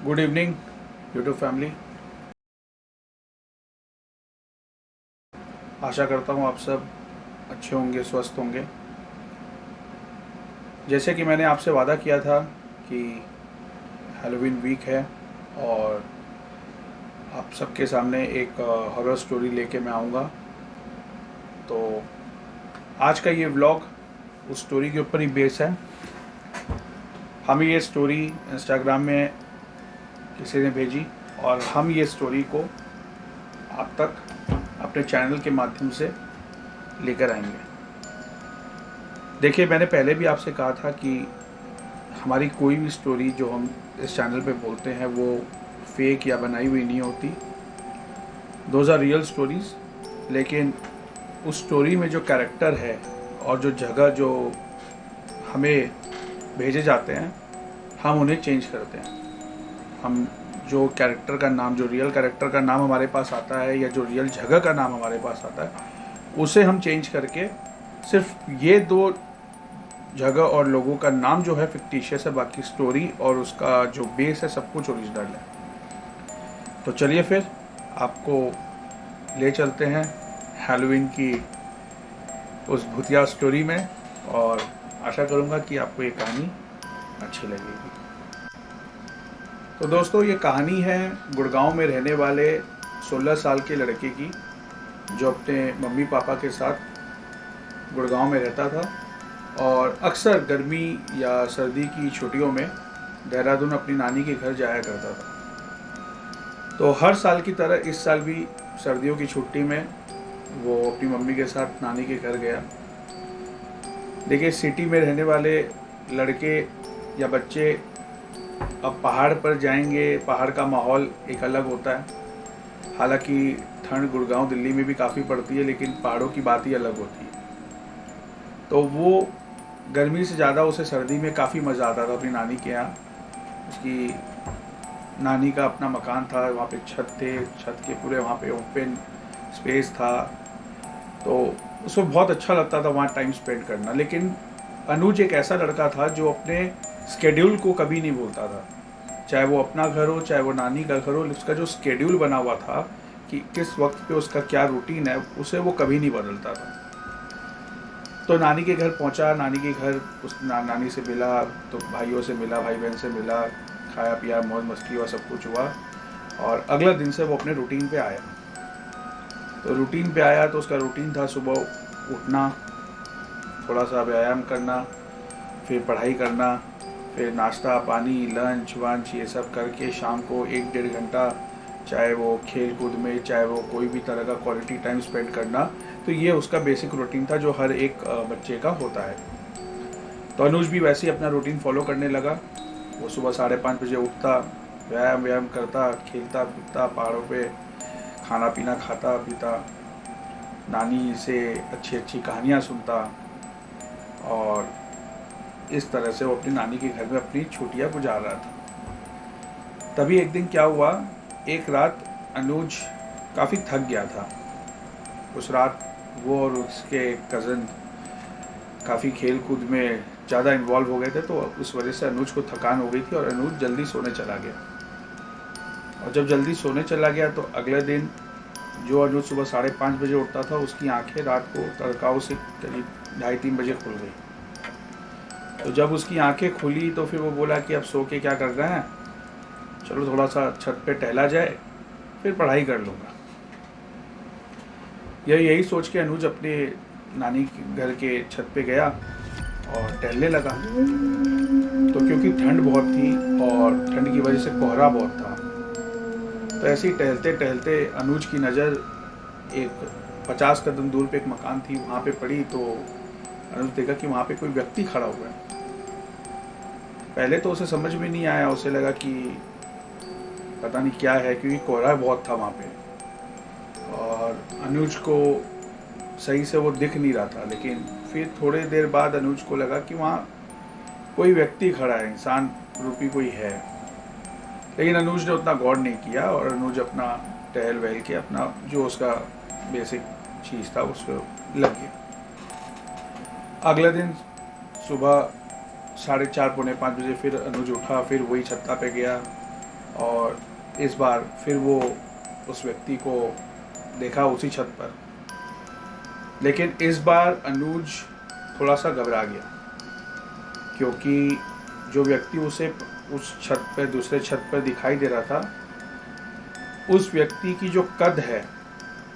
Good evening YouTube family. आशा करता हूँ आप सब अच्छे होंगे, स्वस्थ होंगे। जैसे कि मैंने आपसे वादा किया था कि हैलोवीन वीक है और आप सबके सामने एक हॉरर स्टोरी लेके मैं आऊँगा। तो आज का ये व्लॉग उस स्टोरी के ऊपर ही बेस है। हमें ये स्टोरी इंस्टाग्राम में किसी ने भेजी और हम ये स्टोरी को आप तक अपने चैनल के माध्यम से लेकर आएंगे। देखिए, मैंने पहले भी आपसे कहा था कि हमारी कोई भी स्टोरी जो हम इस चैनल पे बोलते हैं वो फेक या बनाई हुई नहीं होती। Those are real stories. लेकिन उस स्टोरी में जो कैरेक्टर है और जो जगह जो हमें भेजे जाते हैं, हम उन्हें चेंज करते हैं। हम जो कैरेक्टर का नाम, जो रियल कैरेक्टर का नाम हमारे पास आता है या जो रियल जगह का नाम हमारे पास आता है, उसे हम चेंज करके सिर्फ ये दो जगह और लोगों का नाम जो है फिक्टिशियस है, बाकी स्टोरी और उसका जो बेस है सब कुछ ओरिजिनल है। तो चलिए फिर आपको ले चलते हैं हैलोवीन की उस भूतिया स्टोरी में, और आशा करूँगा कि आपको ये कहानी अच्छी लगेगी। तो दोस्तों, ये कहानी है गुड़गांव में रहने वाले 16 साल के लड़के की, जो अपने मम्मी पापा के साथ गुड़गांव में रहता था और अक्सर गर्मी या सर्दी की छुट्टियों में देहरादून अपनी नानी के घर जाया करता था। तो हर साल की तरह इस साल भी सर्दियों की छुट्टी में वो अपनी मम्मी के साथ नानी के घर गया। देखिए, सिटी में रहने वाले लड़के या बच्चे अब पहाड़ पर जाएंगे, पहाड़ का माहौल एक अलग होता है। हालांकि ठंड गुड़गांव दिल्ली में भी काफ़ी पड़ती है, लेकिन पहाड़ों की बात ही अलग होती है। तो वो गर्मी से ज़्यादा उसे सर्दी में काफ़ी मज़ा आता था अपनी नानी के यहाँ। उसकी नानी का अपना मकान था, वहाँ पे छत थे, छत के पूरे वहाँ पे ओपन स्पेस था। तो उसको बहुत अच्छा लगता था वहाँ टाइम स्पेंड करना। लेकिन अनुज एक ऐसा लड़का था जो अपने स्केड्यूल को कभी नहीं भूलता था। चाहे वो अपना घर हो, चाहे वो नानी का घर हो, उसका जो स्केड्यूल बना हुआ था कि किस वक्त पे उसका क्या रूटीन है, उसे वो कभी नहीं बदलता था। तो नानी के घर पहुंचा, नानी के घर नानी से मिला, तो भाइयों से मिला, भाई बहन से मिला, खाया पिया, मौज मस्ती हुआ, सब कुछ हुआ। और अगला दिन से वो अपने रूटीन पे आया। तो रूटीन पे आया तो उसका रूटीन था सुबह उठना, थोड़ा सा व्यायाम करना, फिर पढ़ाई करना, फिर नाश्ता पानी, लंच वंच ये सब करके शाम को 1-1.5 घंटा, चाहे वो खेल कूद में, चाहे वो कोई भी तरह का क्वालिटी टाइम स्पेंड करना। तो ये उसका बेसिक रूटीन था जो हर एक बच्चे का होता है। तो अनुज भी वैसे ही अपना रूटीन फॉलो करने लगा। वो सुबह 5:30 बजे उठता, व्यायाम करता, खेलता कूदता, पहाड़ों पे खाना पीना खाता पीता, नानी से अच्छी अच्छी कहानियाँ सुनता, और इस तरह से वो अपनी नानी के घर में अपनी छुट्टियाँ गुजार रहा था। तभी एक दिन क्या हुआ, एक रात अनुज काफ़ी थक गया था। उस रात वो और उसके कज़न काफ़ी खेल कूद में ज़्यादा इन्वॉल्व हो गए थे, तो उस वजह से अनुज को थकान हो गई थी और अनुज जल्दी सोने चला गया। और जब जल्दी सोने चला गया तो अगले दिन जो अनुज सुबह 5:30 बजे उठता था, उसकी आंखें रात को तड़काऊ से करीब 2:30-3 बजे खुल गई। तो जब उसकी आंखें खुली तो फिर वो बोला कि अब सो के क्या कर रहे हैं, चलो थोड़ा सा छत पे टहला जाए, फिर पढ़ाई कर लूँगा। यही सोच के अनुज अपने नानी के घर के छत पे गया और टहलने लगा। तो क्योंकि ठंड बहुत थी और ठंड की वजह से कोहरा बहुत था, तो ऐसे ही टहलते टहलते अनुज की नज़र एक 50 कदम दूर पे एक मकान थी, वहाँ पे पड़ी। तो अनुज देखा कि वहाँ पे कोई व्यक्ति खड़ा हुआ है। पहले तो उसे समझ में नहीं आया, उसे लगा कि पता नहीं क्या है, क्योंकि कोहरा बहुत था वहाँ पे और अनुज को सही से वो दिख नहीं रहा था। लेकिन फिर थोड़ी देर बाद अनुज को लगा कि वहाँ कोई व्यक्ति खड़ा है, इंसान रूपी कोई है। लेकिन अनुज ने उतना गौर नहीं किया और अनुज अपना टहल वहल के अपना जो उसका बेसिक चीज़ था उस पर लग गया। अगले दिन सुबह 4:30 पौने 5 बजे फिर अनुज उठा, फिर वही छत्ता पे गया, और इस बार फिर वो उस व्यक्ति को देखा उसी छत पर। लेकिन इस बार अनुज थोड़ा सा घबरा गया, क्योंकि जो व्यक्ति उसे उस छत पर, दूसरे छत पर दिखाई दे रहा था, उस व्यक्ति की जो कद है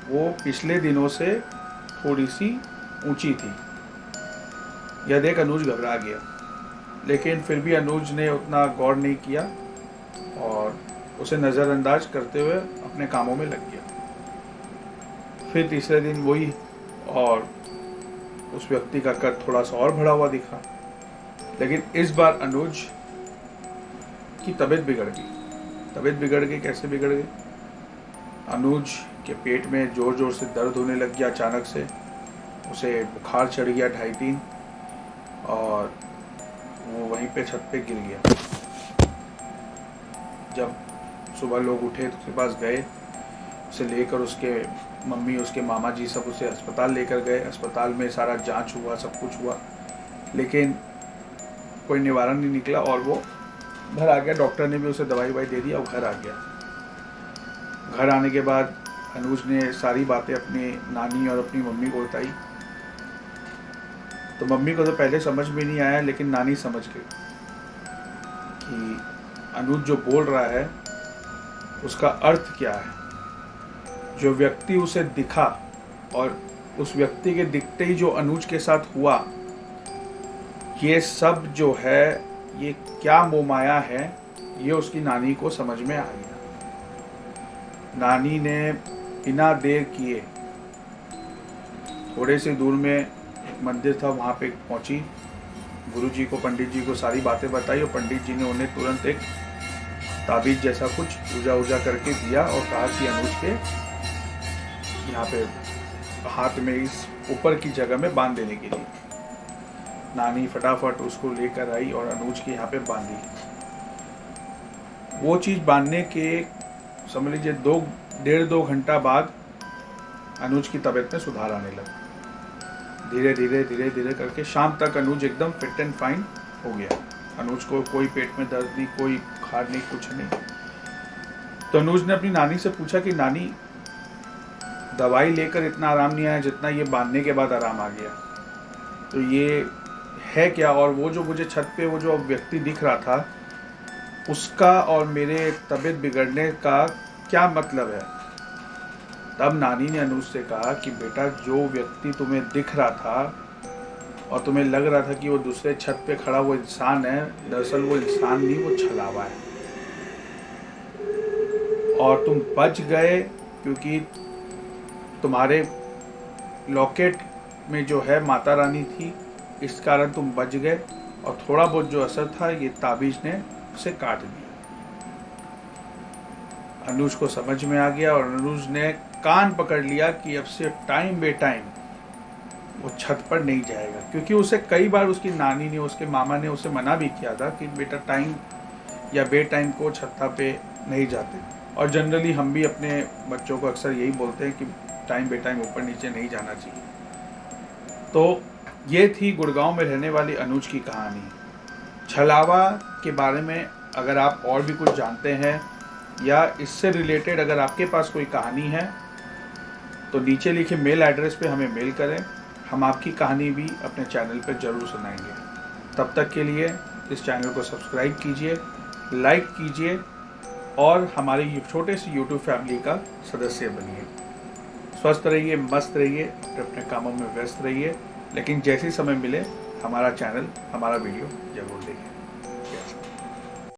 वो पिछले दिनों से थोड़ी सी ऊंची थी। यह देख अनुज घबरा गया, लेकिन फिर भी अनुज ने उतना गौर नहीं किया और उसे नज़रअंदाज करते हुए अपने कामों में लग गया। फिर तीसरे दिन वही, और उस व्यक्ति का कद थोड़ा सा और बढ़ा हुआ दिखा। लेकिन इस बार अनुज की तबीयत बिगड़ गई। तबीयत बिगड़ गई, कैसे बिगड़ गई? अनुज के पेट में ज़ोर ज़ोर से दर्द होने लग गया अचानक से। उसे बुखार चढ़ गया 2.5-3, और वो वहीं पे छत पे गिर गया। जब सुबह लोग उठे तो उसके पास गए, उसे लेकर उसके मम्मी, उसके मामा जी सब उसे अस्पताल लेकर गए। अस्पताल में सारा जांच हुआ, सब कुछ हुआ, लेकिन कोई निवारण नहीं निकला और वो घर आ गया। डॉक्टर ने भी उसे दवाई ववाई दे दिया और घर आ गया। घर आने के बाद अनुज ने सारी बातें अपनी नानी और अपनी मम्मी को बताई। तो मम्मी को तो पहले समझ में नहीं आया, लेकिन नानी समझ गई कि अनुज जो बोल रहा है उसका अर्थ क्या है। जो व्यक्ति उसे दिखा और उस व्यक्ति के दिखते ही जो अनुज के साथ हुआ, ये सब जो है ये क्या मोहमाया है, ये उसकी नानी को समझ में आ गया। नानी ने बिना देर किए थोड़े से दूर में एक मंदिर था, वहाँ पे पहुँची, गुरुजी को, पंडित जी को सारी बातें बताई और पंडित जी ने उन्हें तुरंत एक ताबीज जैसा कुछ पूजा वूजा करके दिया और कहा कि अनुज के यहाँ पे हाथ में इस ऊपर की जगह में बांध देने के लिए। नानी फटाफट उसको लेकर आई और अनुज के यहाँ पे बांधी। वो चीज़ बांधने के समझ लीजिए 1.5-2 घंटा बाद अनुज की तबीयत में सुधार आने लगा। धीरे धीरे करके शाम तक अनुज एकदम फिट एंड फाइन हो गया। अनुज को कोई पेट में दर्द नहीं, कोई बुखार नहीं, कुछ नहीं। तो अनुज ने अपनी नानी से पूछा कि नानी, दवाई लेकर इतना आराम नहीं आया जितना ये बांधने के बाद आराम आ गया, तो ये है क्या? और वो जो मुझे छत पे वो जो व्यक्ति दिख रहा था, उसका और मेरे तबीयत बिगड़ने का क्या मतलब है? तब नानी ने अनुज से कहा कि बेटा, जो व्यक्ति तुम्हें दिख रहा था और तुम्हें लग रहा था कि वो दूसरे छत पे खड़ा वो इंसान है, दरअसल वो इंसान नहीं, वो छलावा है। और तुम बच गए क्योंकि तुम्हारे लॉकेट में जो है माता रानी थी, इस कारण तुम बच गए, और थोड़ा बहुत जो असर था ये ताबीज ने उसे काट दिया। अनुज को समझ में आ गया और अनुज ने कान पकड़ लिया कि अब से टाइम बे टाइम वो छत पर नहीं जाएगा, क्योंकि उसे कई बार उसकी नानी ने, उसके मामा ने उसे मना भी किया था कि बेटा टाइम या बे टाइम को छत्ता पे नहीं जाते। और जनरली हम भी अपने बच्चों को अक्सर यही बोलते हैं कि टाइम बे टाइम ऊपर नीचे नहीं जाना चाहिए। तो ये थी गुड़गांव में रहने वाली अनुज की कहानी। छलावा के बारे में अगर आप और भी कुछ जानते हैं या इससे रिलेटेड अगर आपके पास कोई कहानी है तो नीचे लिखे मेल एड्रेस पे हमें मेल करें, हम आपकी कहानी भी अपने चैनल पर जरूर सुनाएंगे। तब तक के लिए इस चैनल को सब्सक्राइब कीजिए, लाइक कीजिए और हमारी छोटे से यूट्यूब फैमिली का सदस्य बनिए। स्वस्थ रहिए, मस्त रहिए, अपने कामों में व्यस्त रहिए, लेकिन जैसे समय मिले हमारा चैनल, हमारा वीडियो जरूर देखें।